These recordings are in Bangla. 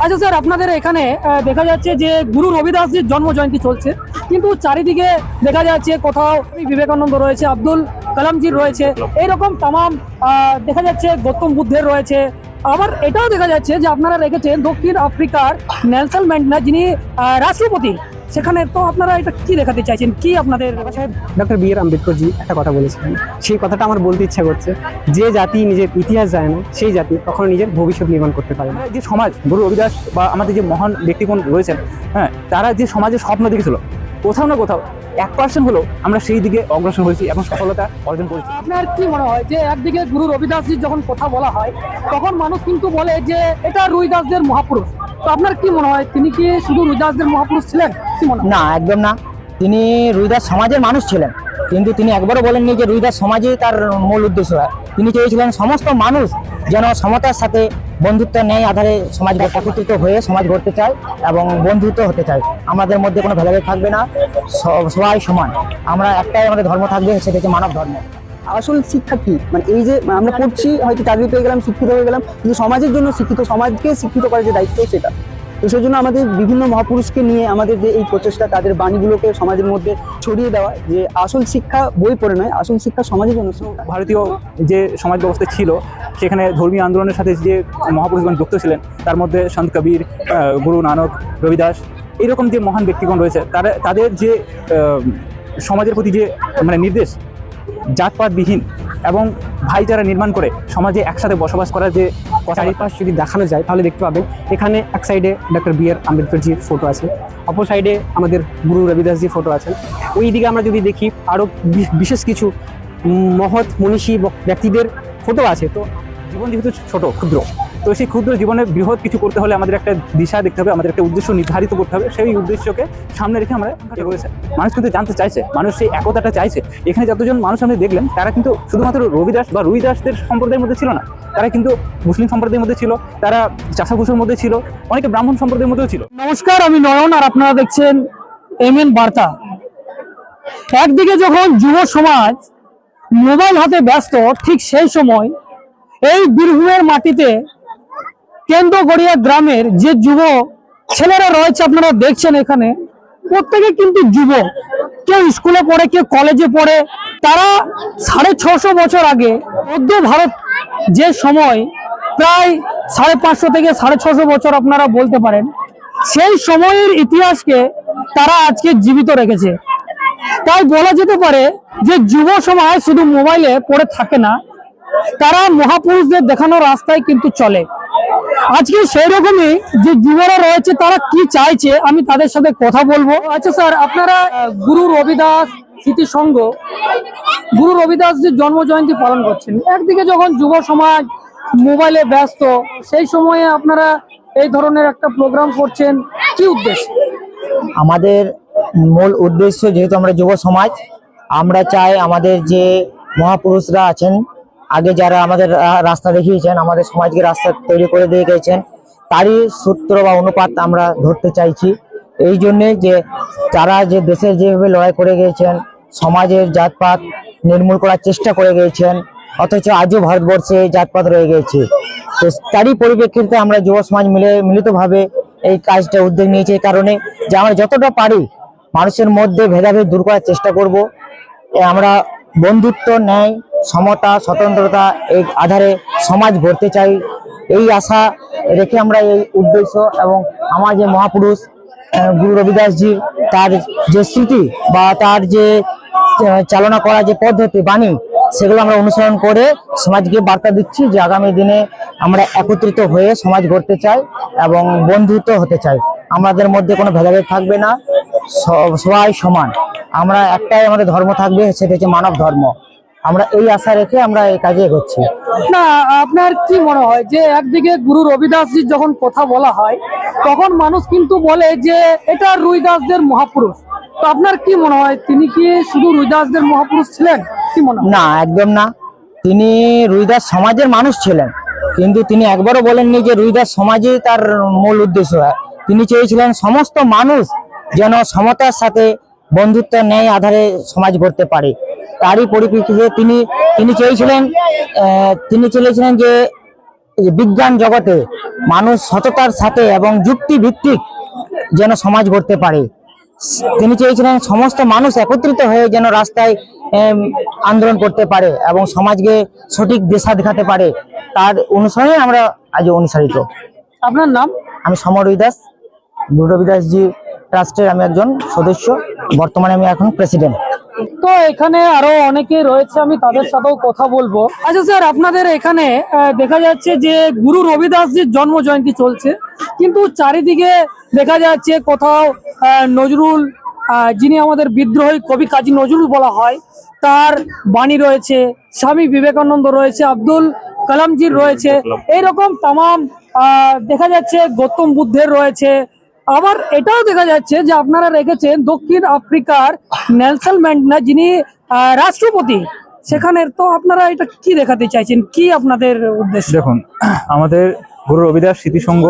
আচ্ছা স্যার, আপনাদের এখানে দেখা যাচ্ছে যে গুরু রবিদাসজির জন্ম জয়ন্তী চলছে, কিন্তু চারিদিকে দেখা যাচ্ছে কোথাও বিবেকানন্দ রয়েছে, আব্দুল কালামজির রয়েছে, এইরকম তামাম দেখা যাচ্ছে গৌতম বুদ্ধের রয়েছে। আবার এটাও দেখা যাচ্ছে যে আপনারা রেখেছেন দক্ষিণ আফ্রিকার নেলসন ম্যান্ডেলা, যিনি রাষ্ট্রপতি। সেখানে তো আপনারা এটা কি দেখাতে চাইছেন, কি আপনাদের? সাহেব ডক্টর বি আর আম্বেদকর জি একটা কথা বলেছিলেন, সেই কথাটা আমার বলতে ইচ্ছা করছে। যে জাতি নিজের ইতিহাস জানে না, সেই জাতি কখনো নিজের ভবিষ্যৎ নির্মাণ করতে পারে না। যে সমাজ, গুরু রবিদাস বা আমাদের যে মহান ব্যক্তিগণ রয়েছেন, হ্যাঁ, তারা যে সমাজের স্বপ্ন দেখেছিল, কোথাও না কোথাও 1% হলেও আমরা সেই দিকে অগ্রসর হয়েছি এবং সফলতা অর্জন করেছি। আপনার কি মনে হয় যে একদিকে গুরু রবিদাসজির যখন কথা বলা হয়, তখন মানুষ কিন্তু বলে যে এটা রবিদাসদের মহাপুরুষ। তো আপনার কি মনে হয়, তিনি কি শুধু রবিদাসদের মহাপুরুষ ছিলেন? কি মনে হয়? না, একদম না। তিনি রুইদাস সমাজের মানুষ ছিলেন, কিন্তু তিনি একবারও বলেননি যে রুইদাস সমাজই তার মূল উদ্দেশ্য হয়। তিনি চেয়েছিলেন সমস্ত মানুষ যেন সমতার সাথে বন্ধুত্ব ন্যায় আধারে সমাজ একত্রিত হয়ে সমাজ গড়তে চায় এবং বন্ধুত্ব হতে চায়। আমাদের মধ্যে কোনো ভেদাভেদ থাকবে না, সবাই সমান। আমরা একটাই আমাদের ধর্ম থাকবে, সেটা হচ্ছে মানব ধর্ম। আসল শিক্ষা কি, মানে এই যে আমরা পড়ছি, হয়তো চাকরি পেয়ে গেলাম, শিক্ষিত হয়ে গেলাম, কিন্তু সমাজের জন্য শিক্ষিত, সমাজকে শিক্ষিত করার যে দায়িত্ব সেটা। তো সেই জন্য আমাদের বিভিন্ন মহাপুরুষকে নিয়ে আমাদের যে এই প্রচেষ্টা, তাদের বাণীগুলোকে সমাজের মধ্যে ছড়িয়ে দেওয়া, যে আসল শিক্ষা বই পড়ে নয়, আসল শিক্ষা সমাজের জন্য শিক্ষা। ভারতীয় যে সমাজ ব্যবস্থা ছিল, সেখানে ধর্মীয় আন্দোলনের সাথে যে মহাপুরুষগণ যুক্ত ছিলেন, তার মধ্যে সন্ত কবির, গুরু নানক, রবিদাস, এইরকম যে মহান ব্যক্তিগণ রয়েছে, তাদের যে সমাজের প্রতি যে মানে নির্দেশ, জাতপাতবিহীন এবং ভাইচারা নির্মাণ করে সমাজে একসাথে বসবাস করার যে চারিপাশ যদি দেখানো যায়, তাহলে দেখতে পাবেন এখানে এক সাইডে ডক্টর বি আর আম্বেদকরজির ফটো আছে, অপর সাইডে আমাদের গুরু রবিদাসজির ফটো আছে। ওই দিকে আমরা যদি দেখি, আরও বিশেষ কিছু মহৎ মনীষী ব্যক্তিদের ফটো আছে। তো জীবন যেহেতু ছোট, ক্ষুদ্র, তো সেই ক্ষুদ্র জীবনে বৃহৎ কিছু করতে হলে আমাদের একটা দিশা দেখতে হবে, আমাদের একটা উদ্দেশ্য নির্ধারিত করতে হবে। সেই উদ্দেশ্যকে সামনে রেখে আমরা করেছে। মানুষ কিন্তু জানতে চাইছে, মানুষ সেই একতাটা চাইছে। এখানে যতজন মানুষ আপনি দেখলেন, তারা কিন্তু শুধুমাত্র রবিদাস বা রুইদাসদের সম্প্রদায়ের মধ্যে ছিল না, তারা কিন্তু মুসলিম সম্প্রদায়ের মধ্যে ছিল, তারা চাষাভুষের মধ্যে ছিল, অনেকে ব্রাহ্মণ সম্প্রদায়ের মধ্যেও ছিল। নমস্কার, আমি নয়ন, আর আপনারা দেখছেন এমএন বার্তা। একদিকে যখন যুব সমাজ মোবাইল হাতে ব্যস্ত, ঠিক সেই সময় এই বীরভূমের মাটিতে কেন্দ্রগড়িয়া গ্রামের যে যুব ছেলেরা রয়েছে, আপনারা দেখছেন এখানে প্রত্যেকে কিন্তু যুবক। কেউ স্কুলে পড়ে, কেউ কলেজে পড়ে। তারা 650 বছর আগে মধ্য ভারত, যে সময় প্রায় 550 থেকে 650 বছর আপনারা বলতে পারেন, সেই সময়ের ইতিহাসকে তারা আজকে জীবিত রেখেছে। তাই বলা যেতে পারে যে যুব সমাজ শুধু মোবাইলে পড়ে থাকে না, তারা মহাপুরুষদের দেখানো রাস্তায় কিন্তু চলে। আজকে সেই রকমই যে যুবরা রয়েছে, তারা কি চাইছে আমি তাদের সাথে কথা বলবো। আচ্ছা স্যার, আপনারা গুরু রবিদাস স্মৃতি সংঘ গুরু রবিদাসজির জন্ম জয়ন্তী পালন করছেন, একদিকে যখন যুব সমাজ মোবাইলে ব্যস্ত, সেই সময়ে আপনারা এই ধরনের একটা প্রোগ্রাম করছেন, কি উদ্দেশ্য? আমাদের মূল উদ্দেশ্য, যেহেতু আমরা যুব সমাজ, আমরা চাই আমাদের যে মহাপুরুষরা আছেন, আগে যারা আমাদের রাস্তা দেখিয়েছেন, আমাদের সমাজকে রাস্তা তৈরি করে দিয়ে গেছেন, তারই সূত্র বা অনুপাত আমরা ধরতে চাইছি। এই জন্যে যে তারা যে দেশের যেভাবে লড়াই করে গিয়েছেন, সমাজের জাতপাত নির্মূল করার চেষ্টা করে গিয়েছেন, অথচ আজও ভারতবর্ষে জাতপাত রয়ে গেছে। তো তারই পরিপ্রেক্ষিতে আমরা যুব সমাজ মিলিতভাবে এই কাজটা উদ্যোগ নিয়েছি, এই কারণে যে আমরা যতটা পারি মানুষের মধ্যে ভেদাভেদ দূর করার চেষ্টা করব। আমরা বন্ধুত্ব, ন্যায়, সমতা, স্বতন্ত্রতা এই আধারে সমাজ গড়তে চাই। এই আশা রেখে আমরা এই উদ্দেশ্য, এবং আমার যে মহাপুরুষ গুরু রবিদাসজির তার যে স্মৃতি বা তার যে চালনা করা যে পদ্ধতি, বাণী, সেগুলো আমরা অনুসরণ করে সমাজকে বার্তা দিচ্ছি যে আগামী দিনে আমরা একত্রিত হয়ে সমাজ গড়তে চাই এবং বন্ধুত্ব হতে চাই। আমাদের মধ্যে কোনো ভেদাভেদ থাকবে না, সবাই সমান। আমরা একটাই আমাদের ধর্ম থাকবে, সেটা হচ্ছে মানব ধর্ম। আমরা এই আশা রেখে আমরা এই কাজে এগোচ্ছি। না, আপনার কি মনে হয় যে একদিকে গুরু রবিদাসজির যখন কথা বলা হয়, তখন মানুষ কিন্তু বলে যে এটা রুইদাসদের মহাপুরুষ। তো আপনার কি মনে হয়, তিনি কি শুধু রুইদাসদের মহাপুরুষ ছিলেন? কি মনে হয়? না, একদম না। তিনি রুইদাস সমাজের মানুষ ছিলেন, কিন্তু তিনি একবারও বলেননি যে রুইদাস সমাজই তার মূল উদ্দেশ্য হয়। তিনি চেয়েছিলেন সমস্ত মানুষ যেন সমতার সাথে বন্ধুত্ব ন্যায় আধারে সমাজ গড়তে পারে। তারই পরিপ্রেক্ষিতে তিনি চেয়েছিলেন যে এই যে বিজ্ঞান জগতে মানুষ সততার সাথে এবং যুক্তি ভিত্তিক যেন সমাজ গড়তে পারে। তিনি চেয়েছিলেন সমস্ত মানুষ একত্রিত হয়ে যেন রাস্তায় আন্দোলন করতে পারে এবং সমাজকে সঠিক দিশা দেখাতে পারে। তার অনুসরণে আমরা আজ অনুসারিত। আপনার নাম? আমি সমর রবিদাস, গুরু রবিদাস জি ট্রাস্টের আমি একজন সদস্য, বর্তমানে আমি এখন প্রেসিডেন্ট। তো এখানে আরো অনেকে রয়েছে, আমি তাদের সাথেও কথা বলবো। আচ্ছা স্যার, আপনাদের এখানে দেখা যাচ্ছে যে গুরু রবিদাসজির জন্ম জয়ন্তী চলছে, কিন্তু চারিদিকে দেখা যাচ্ছে কোথাও নজরুল, যিনি আমাদের বিদ্রোহী কবি কাজী নজরুল বলা হয়, তার বাণী রয়েছে, স্বামী বিবেকানন্দ রয়েছে, আব্দুল কালামজির রয়েছে, এইরকম তামাম দেখা যাচ্ছে গৌতম বুদ্ধের রয়েছে। আবার এটাও দেখা যাচ্ছে যে আপনারা রেখেছেন দক্ষিণ আফ্রিকার নেলসন ম্যান্ডেলা, যিনি রাষ্ট্রপতি, সেখানে। তো আপনারা এটা কি দেখাতে চাইছেন, কি আপনাদের উদ্দেশ্য? দেখুন, আমাদের গুরু রবিদাস স্মৃতিসংঘ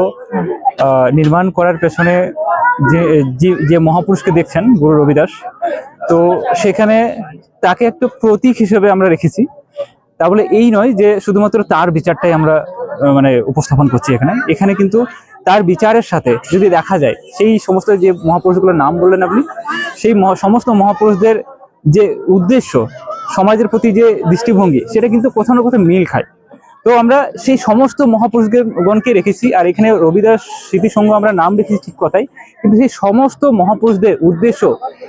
নির্মাণ করার পেছনে যে মহাপুরুষকে দেখছেন গুরু রবিদাস, তো সেখানে তাকে একটা প্রতীক হিসেবে আমরা রেখেছি। তা বলে এই নয় যে শুধুমাত্র তার বিচারটাই আমরা মানে উপস্থাপন করছি এখানে কিন্তু তার বিচারের সাথে যদি দেখা যায় সেই সমস্ত যে মহাপুরুষগুলোর নাম বললেন আপনি, সেই সমস্ত মহাপুরুষদের যে উদ্দেশ্য, সমাজের প্রতি যে দৃষ্টিভঙ্গি, সেটা কিন্তু কোথাও না কোথাও মিল খায়। তো আমরা সেই সমস্ত মহাপুরুষগণকে রেখেছি, আর এখানে রবিদাস স্মৃতিসংঘ আমরা নাম রেখেছি ঠিক কথাই, কিন্তু সেই সমস্ত মহাপুরুষদের উদ্দেশ্য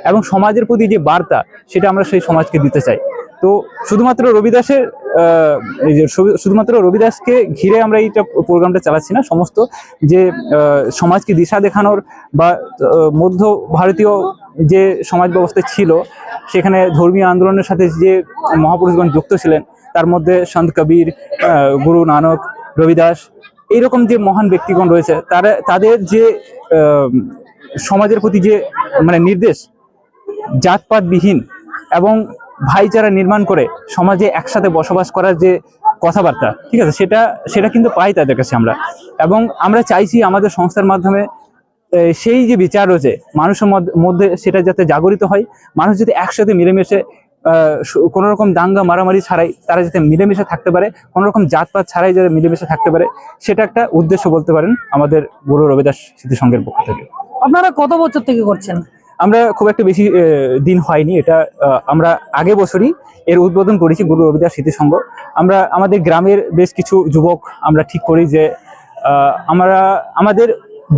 এবং সমাজের প্রতি যে বার্তা, সেটা আমরা সেই সমাজকে দিতে চাই। তো শুধুমাত্র রবিদাসকে ঘিরে আমরা এইটা প্রোগ্রামটা চালাচ্ছি না, সমস্ত যে সমাজকে দিশা দেখানোর বা মধ্য ভারতীয় যে সমাজ ব্যবস্থা ছিল, সেখানে ধর্মীয় আন্দোলনের সাথে যে মহাপুরুষগণ যুক্ত ছিলেন, তার মধ্যে সন্ত কবির, গুরু নানক, রবিদাস, এইরকম যে মহান ব্যক্তিগণ রয়েছে, তাদের যে সমাজের প্রতি যে মানে নির্দেশ, জাতপাতবিহীন এবং ভাইচারা নির্মাণ করে সমাজে একসাথে বসবাস করার যে কথাবার্তা, ঠিক আছে, সেটা কিন্তু পাই তাদের কাছে আমরা। এবং আমরা চাইছি আমাদের সংস্থার মাধ্যমে সেই যে বিচার রয়েছে মানুষের মধ্যে, সেটা যাতে জাগরিত হয়, মানুষ যাতে একসাথে মিলেমিশে কোনো রকম দাঙ্গা মারামারি ছাড়াই তারা যাতে মিলেমিশে থাকতে পারে, কোনো রকম জাতপাত ছাড়াই যাতে মিলেমিশে থাকতে পারে, সেটা একটা উদ্দেশ্য বলতে পারেন আমাদের গুরু রবিদাস স্মৃতিসংঘের পক্ষ থেকে। আপনারা কত বছর থেকে করছেন? আমরা খুব একটা বেশি দিন হয়নি, এটা আমরা আগে বছরই এর উদ্বোধন করেছি গুরু রবিদাস স্মৃতিসংঘ। আমরা আমাদের গ্রামের বেশ কিছু যুবক আমরা ঠিক করি যে আমাদের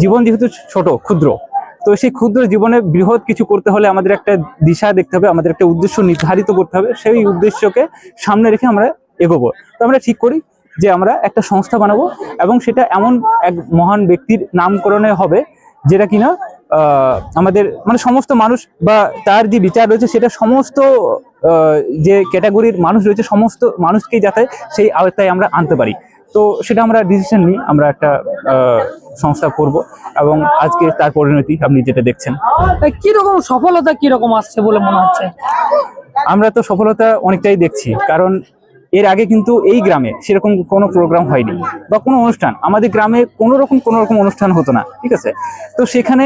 জীবন যেহেতু ছোট, ক্ষুদ্র, তো সেই ক্ষুদ্র জীবনে বৃহৎ কিছু করতে হলে আমাদের একটা দিশা দেখতে হবে, আমাদের একটা উদ্দেশ্য নির্ধারিত করতে হবে, সেই উদ্দেশ্যকে সামনে রেখে আমরা এগোবো। তো আমরা ঠিক করি যে আমরা একটা সংস্থা বানাবো এবং সেটা এমন এক মহান ব্যক্তির নামকরণে হবে যেটা কিনা আমাদের মানে সমস্ত মানুষ বা তার যে বিচার রয়েছে, সেটা সমস্ত যে ক্যাটাগরির মানুষ রয়েছে, সমস্ত মানুষকেই যাতে সেই আওতায় আমরা আনতে পারি। তো সেটা আমরা ডিসিশন নিই, আমরা একটা সংস্থা করব এবং আজকে তার পরিণতি আপনি যেটা দেখছেন। কিরকম সফলতা কিরকম আসছে বলে মনে হচ্ছে? আমরা তো সফলতা অনেকটাই দেখছি, কারণ এর আগে কিন্তু এই গ্রামে সেরকম কোনো প্রোগ্রাম হয়নি বা কোনো অনুষ্ঠান, আমাদের গ্রামে কোনো রকম অনুষ্ঠান হতো না, ঠিক আছে। তো সেখানে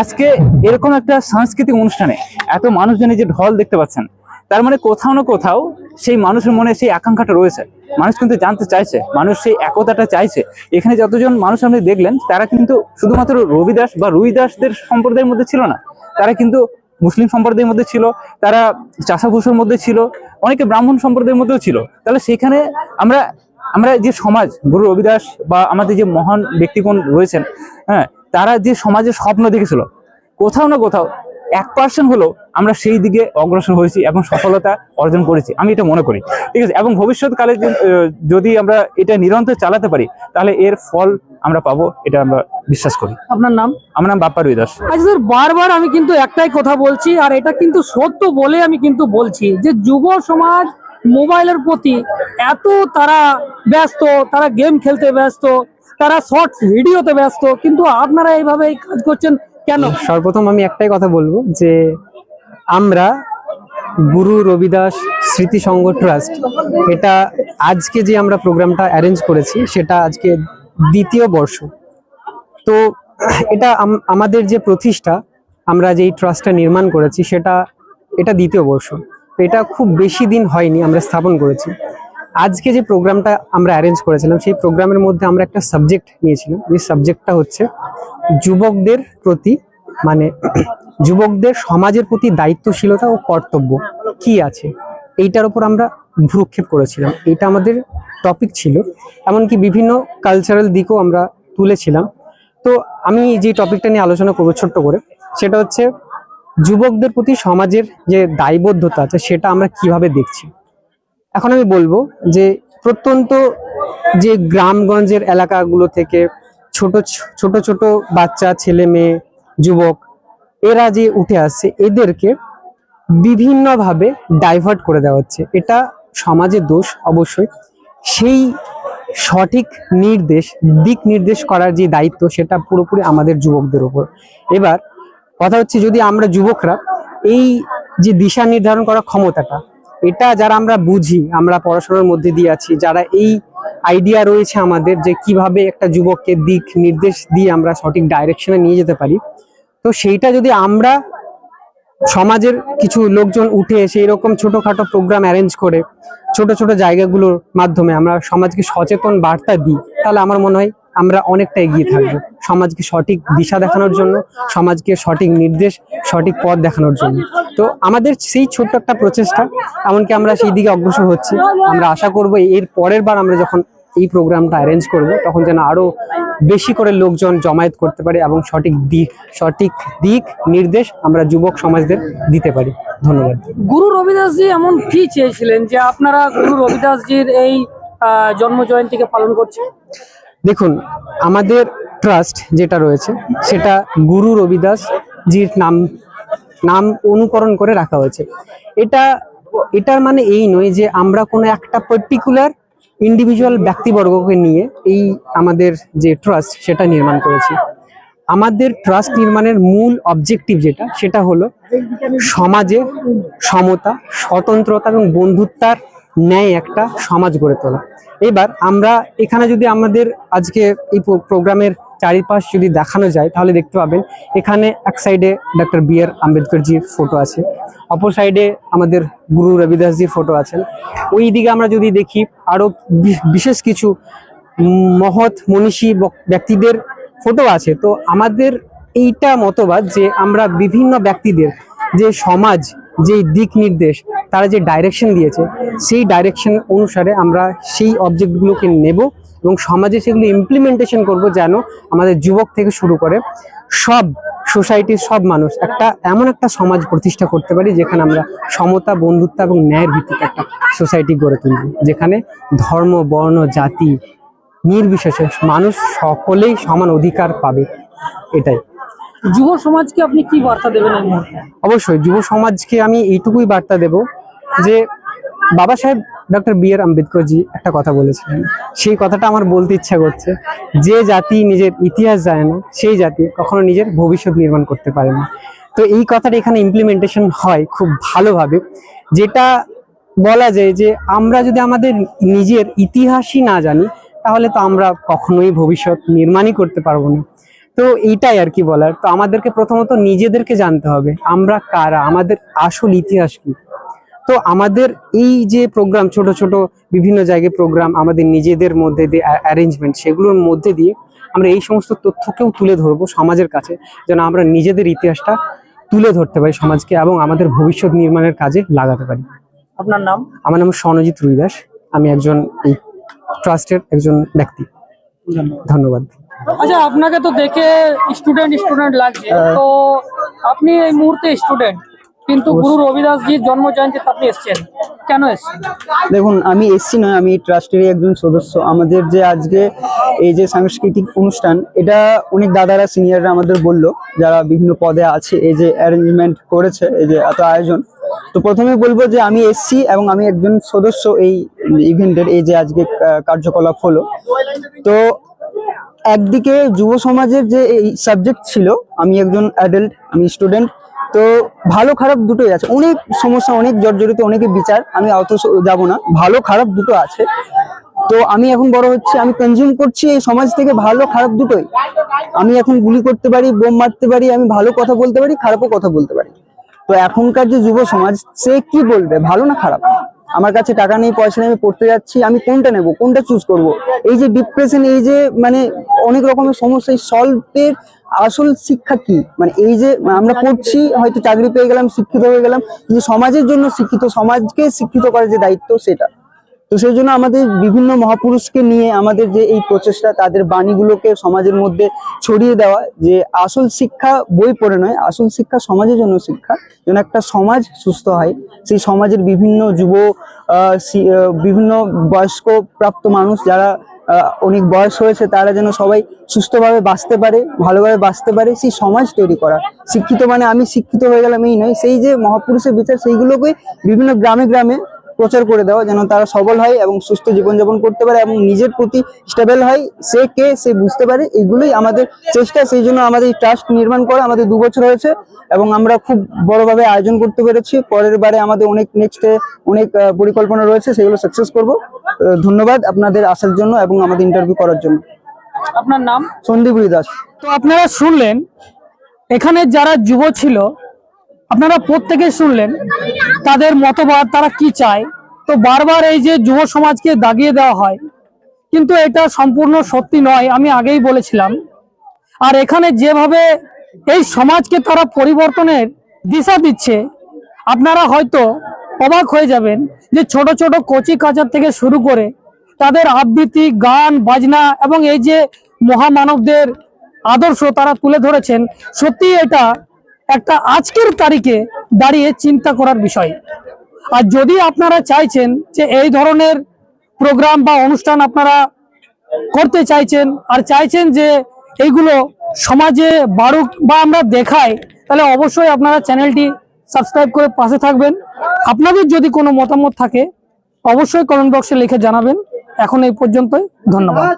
আজকে এরকম একটা সাংস্কৃতিক অনুষ্ঠানে এত মানুষজনের যে ঢল দেখতে পাচ্ছেন, তার মানে কোথাও না কোথাও সেই মানুষের মনে সেই আকাঙ্ক্ষাটা রয়েছে, মানুষ কিন্তু জানতে চাইছে, মানুষ সেই একতাটা চাইছে। এখানে যতজন মানুষ আপনি দেখলেন, তারা কিন্তু শুধুমাত্র রবিদাস বা রুইদাসদের সম্প্রদায়ের মধ্যে ছিল না, তারা কিন্তু মুসলিম সম্প্রদায়ের মধ্যে ছিল, তারা চাষাভুষের মধ্যে ছিল, অনেকে ব্রাহ্মণ সম্প্রদায়ের মধ্যেও ছিল। তাহলে সেখানে আমরা যে সমাজ, গুরু রবিদাস বা আমাদের যে মহান ব্যক্তিগণ রয়েছেন, হ্যাঁ, তারা যে সমাজের স্বপ্ন দেখেছিল, কোথাও না কোথাও 1% হলেও আমরা সেই দিকে অগ্রসর হয়েছি এবং সফলতা অর্জন করেছি, আমি এটা মনে করি, ঠিক আছে। এবং ভবিষ্যৎকালে যদি আমরা এটা নিরন্তর চালাতে পারি, তাহলে এর ফল আমরা পাবো, এটা আমরা বিশ্বাস করি। আপনার নাম? আমার নাম বাপ্পা রুইদাস। আচ্ছা স্যার, বারবার আমি কিন্তু একটাই কথা বলছি, আর এটা কিন্তু সত্য বলে আমি কিন্তু বলছি, যে যুব সমাজ মোবাইলের প্রতি এত তারা ব্যস্ত, তারা গেম খেলতে ব্যস্ত, তারা শর্টস ভিডিওতে ব্যস্ত, কিন্তু আপনারা এইভাবে এই কাজ করছেন কেন? সর্বপ্রথম আমি একটাই কথা বলবো যে আমরা গুরু রবিদাস স্মৃতিসংঘ ট্রাস্ট, এটা আজকে যে আমরা প্রোগ্রামটা অ্যারেঞ্জ করেছি, সেটা আজকে 2য় বর্ষ। তো এটা আমাদের যে প্রতিষ্ঠা, আমরা যে এই ট্রাস্টটা নির্মাণ করেছি, এটা 2য় বর্ষ। তো এটা খুব বেশি দিন হয়নি আমরা স্থাপন করেছি। আজকে যে প্রোগ্রামটা আমরা অ্যারেঞ্জ করেছিলাম সেই প্রোগ্রামের মধ্যে আমরা একটা সাবজেক্ট নিয়েছিলাম, যে সাবজেক্টটা হচ্ছে যুবকদের প্রতি মানে যুবকদের সমাজের প্রতি দায়িত্বশীলতা ও কর্তব্য কি আছে, এইটার উপর আমরা ভ্রুক্ষেপ করেছিলাম। এটা আমাদের টপিক ছিল, এমনকি বিভিন্ন কালচারাল দিকও আমরা তুলেছিলাম। তো আমি যে টপিকটা নিয়ে আলোচনা করবো ছোট্ট করে, সেটা হচ্ছে যুবকদের প্রতি সমাজের যে দায়বদ্ধতা আছে সেটা আমরা কিভাবে দেখছি। এখন আমি বলবো যে প্রত্যন্ত যে গ্রামগঞ্জের এলাকাগুলো থেকে ছোট ছোট ছোট বাচ্চা, ছেলে মেয়ে, যুবক এরা যে উঠে আসছে, এদেরকে বিভিন্নভাবে ডাইভার্ট করে দেওয়া হচ্ছে। এটা সমাজের দোষ অবশ্যই। সেই সঠিক দিক নির্দেশ করার যে দায়িত্ব সেটা পুরোপুরি আমাদের যুবকদের উপর। এবার কথা হচ্ছে, যদি আমরা যুবকরা এই যে দিশা নির্ধারণ করার ক্ষমতাটা, এটা যারা আমরা বুঝি, আমরা পড়াশোনার মধ্যে দিয়ে আছি, যারা এই আইডিয়া রয়েছে আমাদের যে কিভাবে একটা যুবককে দিক নির্দেশ দিয়ে আমরা সঠিক ডাইরেকশনে নিয়ে যেতে পারি, তো সেইটা যদি আমরা সমাজের কিছু লোকজন উঠে এসে এরকম ছোটখাটো প্রোগ্রাম অ্যারেঞ্জ করে ছোট ছোট জায়গাগুলোর মাধ্যমে আমরা সমাজকে সচেতন বার্তা দিই, তাহলে আমার মনে হয় আমরা অনেকটা এগিয়ে থাকবো সমাজকে সঠিক দিশা দেখানোর জন্য, সমাজকে সঠিক নির্দেশ, সঠিক পথ দেখানোর জন্য। তো আমাদের সেই ছোট্ট একটা প্রচেষ্টা, এমনকি আমরা সেই দিকে অগ্রসর হচ্ছি। আমরা আশা করবো এর পরের বার আমরা যখন এই প্রোগ্রামটা অ্যারেঞ্জ করব, তখন যেন আরো বেশি করে লোকজন জমায়েত করতে পারে এবং সঠিক দিক নির্দেশ আমরা যুবক সমাজদের দিতে পারি। ধন্যবাদ। গুরু রবিদাসজি এমন কি চেয়েছিলেন যে আপনারা গুরু রবিদাসজির এই জন্ম জয়ন্তীকে পালন করছেন? দেখুন, আমাদের ট্রাস্ট যেটা রয়েছে সেটা গুরু রবিদাস জির নাম অনুকরণ করে রাখা হয়েছে। এটার মানে এই নয় যে আমরা কোনো একটা পার্টিকুলার ইন্ডিভিজুয়াল ব্যক্তিবর্গকে নিয়ে এই আমাদের যে ট্রাস্ট সেটা নির্মাণ করেছি। আমাদের ট্রাস্ট নির্মাণের মূল অবজেক্টিভ সেটা হলো সমাজে সমতা, স্বতন্ত্রতা এবং বন্ধুত্বার ন্যায় একটা সমাজ গড়ে তোলা। এবার আমরা এখানে যদি আমাদের আজকে এই প্রোগ্রামের চারিপাশ যদি দেখানো যায়, তাহলে দেখতে পাবেন এখানে এক সাইডে ডক্টর বি.আর. আম্বেদকরজির ফটো আছে, অপর সাইডে আমাদের গুরু রবিদাসজির ফটো আছেন। ওই দিকে আমরা যদি দেখি আরো বিশেষ কিছু মহৎ মনীষী ব্যক্তিদের ফটো আছে। তো আমাদের এইটা মতবাদ যে আমরা বিভিন্ন ব্যক্তিদের যে সমাজ যে দিক নির্দেশ, তারা যে ডাইরেকশন দিয়েছে, সেই ডাইরেকশন অনুসারে আমরা সেই অবজেক্টগুলোকে নেব এবং সমাজে সেগুলো ইমপ্লিমেন্টেশন করব, যেন আমাদের যুবক থেকে শুরু করে সব সোসাইটির সব মানুষ এমন একটা সমাজ প্রতিষ্ঠা করতে পারি যেখানে আমরা সমতা, বন্ধুত্ব এবং ন্যায়ের ভিত্তিতে একটা সোসাইটি গড়ে তুলব, যেখানে ধর্ম, বর্ণ, জাতি নির্বিশেষে মানুষ সকলেই সমান অধিকার পাবে। এটাই। যুব সমাজকে আপনি কি বার্তা দেবেন এই মুহূর্তে? অবশ্যই যুব সমাজকে আমি এইটুকুই বার্তা দেব যে বাবা সাহেব ডক্টর বি.আর. আম্বেদকরজি একটা কথা বলেছিলেন, সেই কথাটা আমার বলতে ইচ্ছা করছে। যে জাতি নিজের ইতিহাস জানে না, সেই জাতি কখনো নিজের ভবিষ্যৎ নির্মাণ করতে পারে না। তো এই কথাটা এখানে ইমপ্লিমেন্টেশন হয় খুব ভালোভাবে, যেটা বলা যায় যে আমরা যদি আমাদের নিজের ইতিহাসই না জানি, তাহলে তো আমরা কখনোই ভবিষ্যৎ নির্মাণই করতে পারবো না। তো এইটাই আর কি বলার। তো আমাদেরকে প্রথমত নিজেদেরকে জানতে হবে আমরা কারা, আমাদের আসল ইতিহাস কি। তো আমাদের এই যে প্রোগ্রাম, ছোট ছোট বিভিন্ন জায়গায় প্রোগ্রাম, আমাদের নিজেদের মধ্যে দিয়ে অ্যারেঞ্জমেন্ট, সেগুলোর মধ্যে দিয়ে আমরা এই সমস্ত তথ্যকেও তুলে ধরবো সমাজের কাছে, যেন আমরা নিজেদের ইতিহাসটা তুলে ধরতে পারি সমাজকে এবং আমাদের ভবিষ্যৎ নির্মাণের কাজে লাগাতে পারি। আপনার নাম? আমার নাম সনজিৎ রুইদাস, আমি একজন এই ট্রাস্টের একজন ব্যক্তি। ধন্যবাদ। আচ্ছা, আপনাকে তো দেখে স্টুডেন্ট লাগছে, তো আপনি এই মুহূর্তে স্টুডেন্ট, কিন্তু গুরু রবিদাসজির জন্ম জয়ন্তীতে আপনি এসেছেন, কেন এসেছেন? দেখুন, আমি এসছি নয়, আমি ট্রাস্টেরই একজন সদস্য। আমাদের যে আজকে এই যে সাংস্কৃতিক অনুষ্ঠান, এটা অনেক দাদারা, সিনিয়ররা আমাদের বললো, যারা বিভিন্ন পদে আছে, এই যে অ্যারেঞ্জমেন্ট করেছে, এই যে এত আয়োজন। তো প্রথমে বলবো যে আমি এসছি এবং আমি একজন সদস্য এই ইভেন্টের, এই যে আজকে কার্যকলাপ হলো। তো একদিকে যুব সমাজের যে এই সাবজেক্ট ছিল, আমি একজন অ্যাডাল্ট, আমি স্টুডেন্ট, তো ভালো খারাপ দুটোই আছে, অনেক সমস্যা, অনেক জর্জরিত, অনেকে বিচার, আমি অত যাব না, ভালো খারাপ দুটো আছে। তো আমি এখন বড় হচ্ছে, আমি কনজিউম করছি এই সমাজ থেকে ভালো খারাপ দুটোই। আমি এখন গুলি করতে পারি, বোম মারতে পারি, আমি ভালো কথা বলতে পারি, খারাপও কথা বলতে পারি। তো এখনকার যে যুব সমাজ, সে কি বলবে, ভালো না খারাপ? আমার কাছে টাকা নেই, পয়সা নেই, আমি পড়তে যাচ্ছি, আমি কোনটা নেব, কোনটা চুজ করব, এই যে ডিপ্রেশন, এই যে মানে অনেক রকমের সমস্যা, এই সলভের আসল শিক্ষা কি? মানে এই যে আমরা পড়ছি, হয়তো চাকরি পেয়ে গেলাম, শিক্ষিত হয়ে গেলাম, কিন্তু সমাজের জন্য শিক্ষিত, সমাজকে শিক্ষিত করার যে দায়িত্ব সেটা। তো সেই জন্য আমাদের বিভিন্ন মহাপুরুষকে নিয়ে আমাদের যে এই প্রচেষ্টা, তাদের বাণীগুলোকে সমাজের মধ্যে ছড়িয়ে দেওয়া, যে আসল শিক্ষা বই পড়ে নয়, আসল শিক্ষা সমাজের জন্য শিক্ষা, যেন একটা সমাজ সুস্থ হয়। সেই সমাজের বিভিন্ন বিভিন্ন বয়স্ক প্রাপ্ত মানুষ যারা অনেক বয়স হয়েছে, তারা যেন সবাই সুস্থভাবে বাঁচতে পারে, ভালোভাবে বাঁচতে পারে, সেই সমাজ তৈরি করা। শিক্ষিত মানে আমি শিক্ষিত হয়ে গেলাম এই নয়, সেই যে মহাপুরুষের বিচার, সেইগুলোকে বিভিন্ন গ্রামে গ্রামে প্রচার করে দেওয়া, যেন তারা সবল হয় এবং সুস্থ জীবনযাপন করতে পারে এবং নিজের প্রতি স্টেবল হয়, সে কে সে বুঝতে পারে। এইগুলোই আমাদের চেষ্টা। সেই জন্য আমাদের এই ট্রাস্ট নির্মাণ করা আমাদের 2 বছর হয়েছে এবং আমরা খুব বড়ভাবে আয়োজন করতে পেরেছি। পরের বারে আমাদের অনেক অনেক পরিকল্পনা রয়েছে, সেগুলো সাকসেস করব। ধন্যবাদ আপনাদের আসার জন্য এবং আমাদের ইন্টারভিউ করার জন্য। আপনার নাম? সন্দীপ দাস। তো আপনারা শুনলেন এখানে যারা যুব ছিল, আপনারা প্রত্যেকে শুনলেন তাদের মতবাদ, তারা কি চায়। তো বারবার এই যে যুব সমাজকে দাগিয়ে দেওয়া হয়, কিন্তু এটা সম্পূর্ণ সত্যি নয়, আমি আগেই বলেছিলাম। আর এখানে যেভাবে এই সমাজকে তারা পরিবর্তনের দিশা দিচ্ছে, আপনারা হয়তো অবাক হয়ে যাবেন যে ছোট ছোট কচি কাচার থেকে শুরু করে তাদের আবৃত্তি, গান, বাজনা এবং এই যে মহামানবদের আদর্শ তারা তুলে ধরেছেন। সত্যি এটা একটা আজকের তারিখে দাঁড়িয়ে চিন্তা করার বিষয়। আর যদি আপনারা চাইছেন যে এই ধরনের প্রোগ্রাম বা অনুষ্ঠান আপনারা করতে চাইছেন আর চাইছেন যে এইগুলো সমাজে বাড়ুক বা আমরা দেখাই, তাহলে অবশ্যই আপনারা চ্যানেলটি সাবস্ক্রাইব করে পাশে থাকবেন। আপনাদের যদি কোনো মতামত থাকে অবশ্যই কমেন্ট বক্সে লিখে জানাবেন। এখন এই পর্যন্তই, ধন্যবাদ।